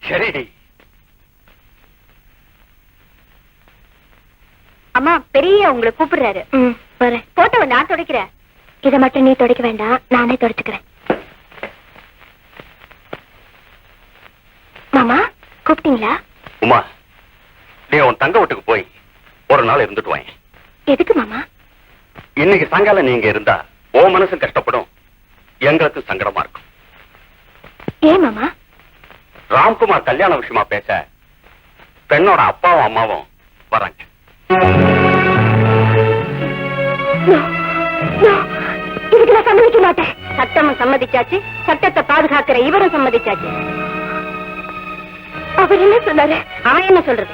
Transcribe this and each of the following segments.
சரி அம்மா, பெரிய உங்களை கூப்பிடுறாரு. போட்டோ நான் துடைக்கிறேன். இதை மட்டும் நீ துடைக்க வேண்டாம், நானே துடைச்சுக்கிறேன். மாமா கூப்பிட்டீங்களா? உமா, நீ உன் தங்க வீட்டுக்கு போய் ஒரு நாள் இருந்துட்டு வாங்க. எதுக்கு மாமா? இன்னைக்கு சாயங்காலம் நீங்க இருந்தா ஓ மனசு கஷ்டப்படும், எங்களுக்கு சங்கடமா இருக்கும். ஏன் மாமா? ராம்குமார் கல்யாண விஷயமா பேச பெண்ணோட அப்பாவும் அம்மாவும் வராங்க. இதுக்கு நான் சம்மதிக்க மாட்டேன். சட்டமும் சம்மதிச்சாச்சு, சட்டத்தை பாதுகாக்கிற இவரும் சம்மதிச்சாச்சு. அவர் என்ன சொன்னாரு? அவன் என்ன சொல்றது?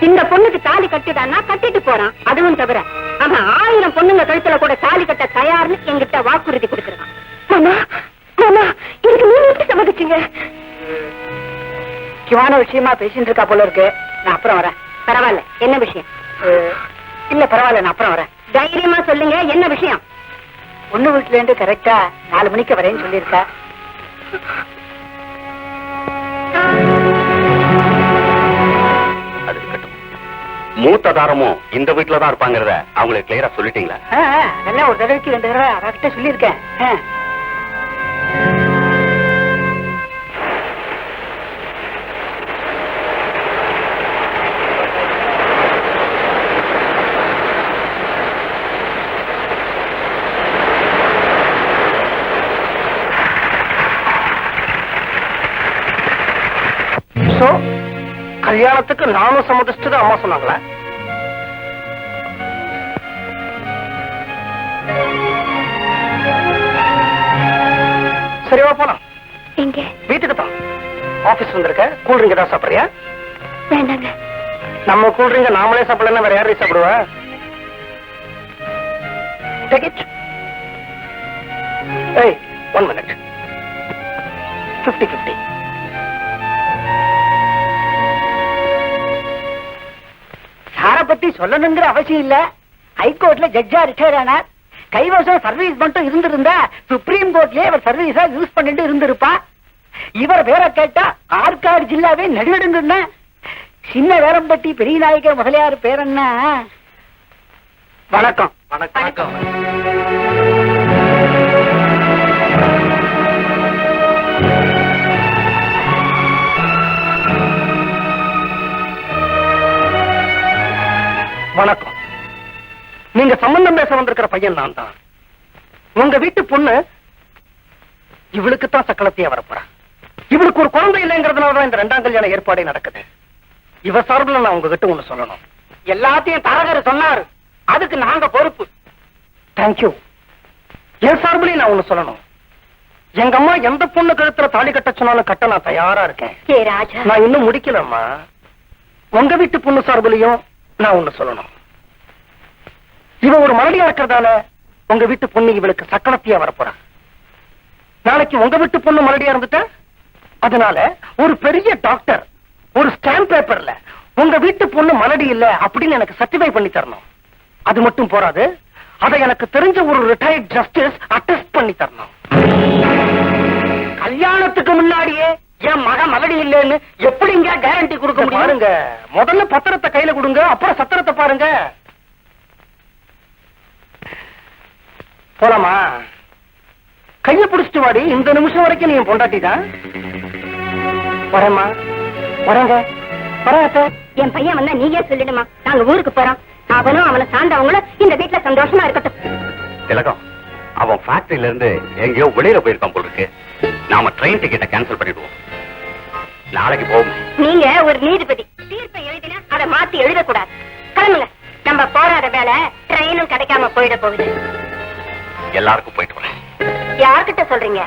இந்த பொண்ணுக்கு தாலி கட்டிடான்னா கட்டிட்டு போறான். அதுவும் தவிர அவன் 1000 பொண்ணுங்க கழுத்துல கூட தாலி கட்ட தயார்னு என்கிட்ட வாக்குறுதி கொடுத்திருக்கான். மாமா, மாமா, இதுக்கு நீங்க எப்படி சம்மதிச்சீங்க? முக்கியமான விஷயமா பேசிட்டு இருக்கா போல இருக்கு. நான் அப்புறம் வரேன். பரவாயில்ல, என்ன விஷயம்? இல்ல பரவாயில்ல, நான் அப்புறம் வரேன். தைரியமா சொல்லுங்க, என்ன விஷயம்? பொண்ணு வீட்டுல இருந்து கரெக்டா 4 மணிக்கு வரேன்னு சொல்லியிருக்கா. அது இருக்கட்டும். மூத்த தாரமும் இந்த வீட்டுலதான் இருப்பாங்கிறத அவங்களுக்கு கிளியரா சொல்லிட்டீங்களா? நல்லா ஒரு தடவைக்கு 2 தடவை அவர்கிட்ட சொல்லியிருக்கேன். கல்யாணத்துக்கு நானும் சம்மதிச்சுட்டு அம்மா சொன்னாங்களா? சரிவா போலாம். எங்க? வீட்டுக்கு தான். ஆபீஸ் வந்திருக்க. கூல்ட்ரிங்க் ஏதாவது சாப்பிடுறியா? வேண்டாங்க. நம்ம கூல்ட்ரிங்க நாமளே சாப்பிடலாம், வேற யாரையும் சாப்பிடுவா? Take it. Hey, 1 minute. 50-50. சாரை பத்தி சொல்லணுங்கிற அவசியம் இல்ல. ஹைகோர்ட்ல ஜட்ஜா ரிட்டையர் ஆனார். கைவசம் சர்வீஸ் மட்டும் இருந்திருந்தா சுப்ரீம் கோர்ட்லயே இவர் சர்வீஸா யூஸ் பண்ணிட்டு இருந்திருப்பா. இவர் வேற கேட்டா ஆற்காடு ஜில்லாவே நடுநடுங்க. சின்ன வேரம்பட்டி பெரிய நாயக்கர் முதலியார் பேர் என்ன? வணக்கம். வணக்கம். வணக்கம். நீங்க சம்பந்தம் பேச வந்திருக்கிற பையன் நான் தான். உங்க வீட்டு பொண்ணு இவளுக்குத்தான் சக்களத்தையே வரப்போறா. இவளுக்கு ஒரு குழந்தை இல்லைங்கிறதுனாலதான் இந்த 2ஆம் கல்யாண ஏற்பாடே நடக்குது. இவ சார்பில் நான் உங்ககிட்ட ஒண்ணு சொல்லணும். எல்லாத்தையும் தரகர் சொன்னாரு, அதுக்கு நாங்க பொறுப்பு. தேங்க்யூ. என் சார்பிலையும் நான் ஒண்ணு சொல்லணும். எங்க அம்மா எந்த பொண்ணு கழுத்துல தாலி கட்ட சொன்னாலும் கட்ட நான் தயாரா இருக்கேன். நான் இன்னும் முடிக்கலம்மா. உங்க வீட்டு பொண்ணு சார்பிலையும் நான் ஒண்ணு சொல்லணும். இவ ஒரு மலடியா இருக்கிறதால உங்க வீட்டு பொண்ணு இவளுக்கு சக்களத்தையா வரப்போறா. நாளைக்கு உங்க வீட்டு பொண்ணு மலடியா இருந்துட்ட, அதனால ஒரு பெரிய டாக்டர் ஒரு ஸ்டாம்ப் பேப்பர்ல உங்க வீட்டு பொண்ணு மலடி இல்ல அப்படின்னு எனக்கு சர்டிஃபை பண்ணி தரணும். அது மட்டும் போராது, அதை எனக்கு தெரிஞ்ச ஒரு ரிட்டையர்ட் ஜஸ்டிஸ் அட்டெஸ்ட் பண்ணி தரணும். கல்யாணத்துக்கு முன்னாடியே என் மக மலடி இல்லைன்னு எப்படிங்க கேரண்டி கொடுக்க முடியும்? பாருங்க, முதல்ல பத்திரத்தை கையில கொடுங்க, அப்புறம் சத்திரத்தை பாருங்க. போலாமா? கைய பிடிச்சிட்டு வாடி. இந்த நிமிஷம் வரைக்கும் நீ பொண்டாட்டிதான். வரேம்மா, வரேங்க. வரேன். என் பையன் வந்தா நீங்க சொல்லிடுமா, நாங்க ஊருக்கு போறோம். அவனும் அவனை சார்ந்தவங்களும் இந்த வீட்டுல சந்தோஷமா இருக்கட்டும். திலகம், அவன் ஃபேக்டரியில இருந்து எங்கேயோ வெளியில போயிருக்கான் போல இருக்கு. நாம ட்ரெயின் டிக்கெட்டை கேன்சல் பண்ணிடுவோம். நாளைக்கு போவோம். நீங்க ஒரு நீதிபதி, தீர்ப்பை எழுதினா அதை மாத்தி எழுதக்கூடாது. கிளம்புங்க. நம்ம போராத வேலை ட்ரெயினும் கிடைக்காம போயிட போகுது. எல்லாருக்கும் போயிட்டு வரேன். யார்கிட்ட சொல்றீங்க?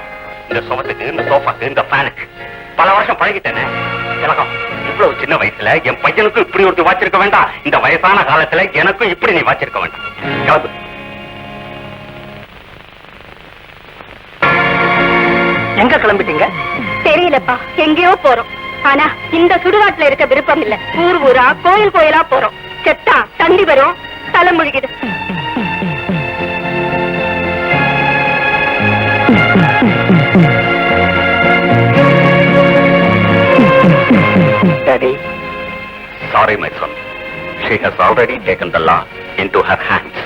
இந்த சோஃபாக்கு, இந்த சோஃபாக்கு, இந்த ஃபேனுக்கு பல வருஷம் பழகிட்டேனே. திலகம், இவ்வளவு சின்ன வயசுல என் பையனுக்கும் இப்படி ஒரு வாச்சிருக்க வேண்டாம். இந்த வயசான காலத்துல எனக்கும் இப்படி நீ வாச்சிருக்க வேண்டாம். கிளம்பு. எங்க கிளம்பிட்டீங்க? தெரியலப்பா, எங்கேயோ போறோம். ஆனா இந்த சுடுகாட்டுல இருக்க விருப்பம் இல்ல. ஊர் ஊரா கோயில் கோயிலா போறோம். செத்தா தந்தி வரும், தலை முழுகிடு. Daddy, sorry my son. She has already taken the law into her hands.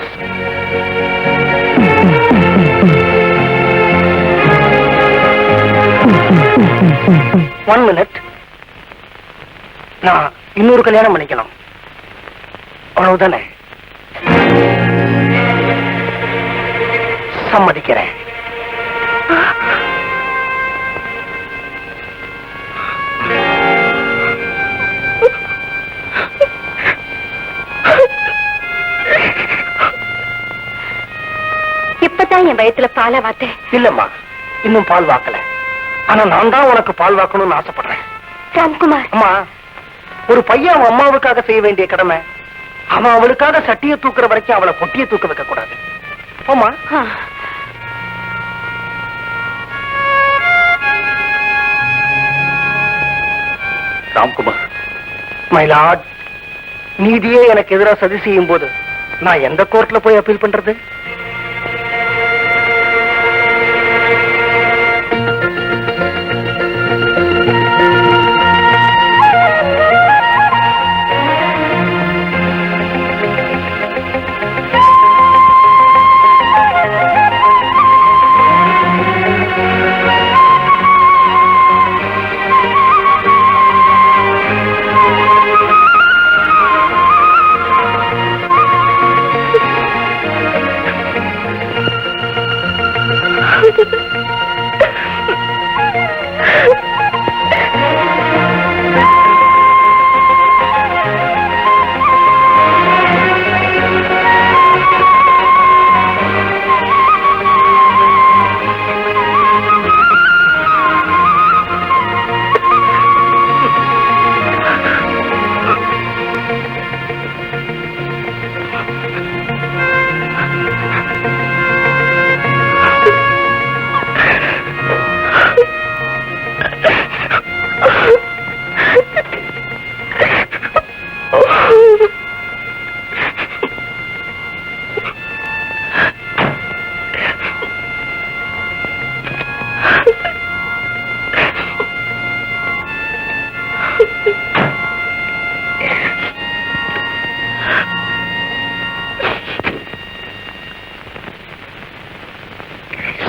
One minute. நான் இன்னொரு கல்யாணம் பண்ணிக்கலாம், அவ்வளவுதானே? சம்மதிக்கிறேன். இப்பதான் என் வயத்துல பாலை வாத்தேன். இல்லம்மா, இன்னும் பால் வாக்கல. ஆனா நான் தான் உனக்கு பால் வாக்கணும்னு ஆசைப்படுறேன். ராம்குமார், அம்மா, ஒரு பையன் அவன் அம்மாவுக்காக செய்ய வேண்டிய கடமை, அவன் அவளுக்காக சட்டியை தூக்குற வரைக்கும் அவளை பொட்டியை தூக்க வைக்க கூடாது. ஆமா, ராம்குமார், மை லார்ட், நீதியே எனக்கு எதிராக சதி செய்யும் போது நான் எந்த கோர்ட்ல போய் அப்பீல் பண்றது?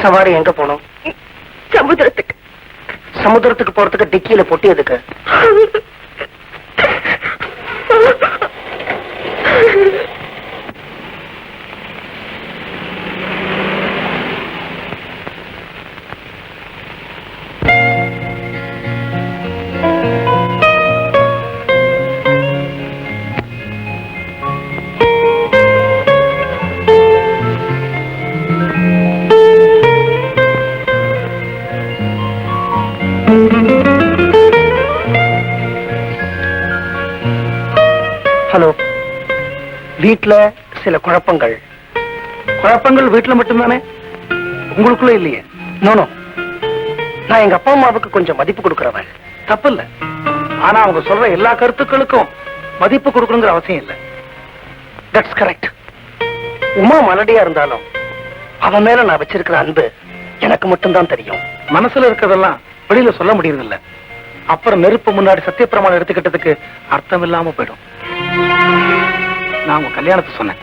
சவாரி எங்க போனோம்? சமுத்திரத்துக்கு. சமுத்திரத்துக்கு போறதுக்கு டிக்கியில பொட்டி எதுக்கு? ஹலோ, வீட்டுல சில குழப்பங்கள். குழப்பங்கள் வீட்டுல மட்டும்தானே, உங்களுக்குள்ள இல்லையே? நோ, நான் எங்க அப்பா அம்மாவுக்கு கொஞ்சம் மதிப்பு கொடுக்கறவன். தப்பு இல்ல, ஆனா அவங்க சொல்ற எல்லா கருத்துக்களுக்கும் மதிப்பு கொடுக்கணுங்கிற அவசியம் இல்ல. That's correct. உமா மலடியா இருந்தாலும் அவன் மேல நான் வச்சிருக்கிற அன்பு எனக்கு மட்டும்தான் தெரியும். மனசுல இருக்கிறதெல்லாம் வெளியில சொல்ல முடியறது இல்ல. அப்புறம் நெருப்பு முன்னாடி சத்தியப்பிரமாணம் எடுத்துக்கிட்டதுக்கு அர்த்தம் இல்லாம போயிடும். நான் உங்க கல்யாணத்தை சொன்னேன்.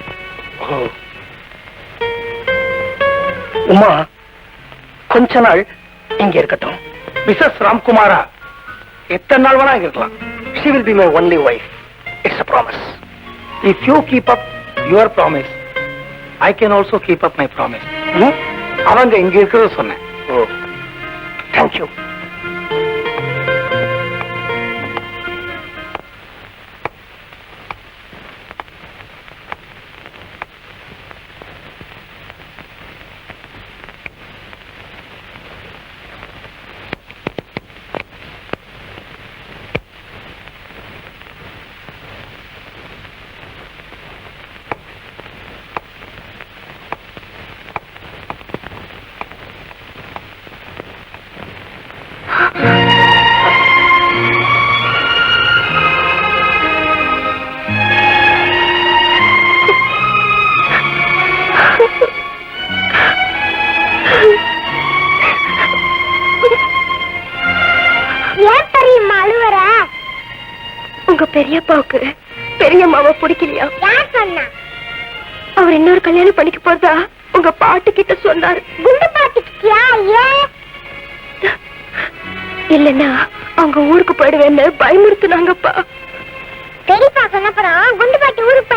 உமா கொஞ்ச நாள் இங்க இருக்கட்டும். மிஸ்ஸஸ் ராம்குமாரா எத்தனை நாள் வேணா இங்க இருக்கலாம். She will be my only wife. It's a promise. If you keep up your promise, I can also keep up my promise. அவங்க இங்க இருக்கிறத சொன்னேன். ஓ, தேங்க்யூ. உங்க பெரியப்பாவுக்கு பெரியம்மாவை பிடிக்கலையா? யார் சொன்னா? அவர் இன்னொரு கல்யாணம் பண்ணிக்க போறதா உங்க பாட்டு கிட்ட சொன்னாரு. குண்டு பாட்டுக்கிட்டியா? ஏன்? இல்லன்னா அவங்க ஊருக்கு போயிடுவேன்னு பயமுறுத்துனாங்கப்பா. பெரியப்பா சொன்னப்புறம் குண்டு பாட்டு ஊருக்கு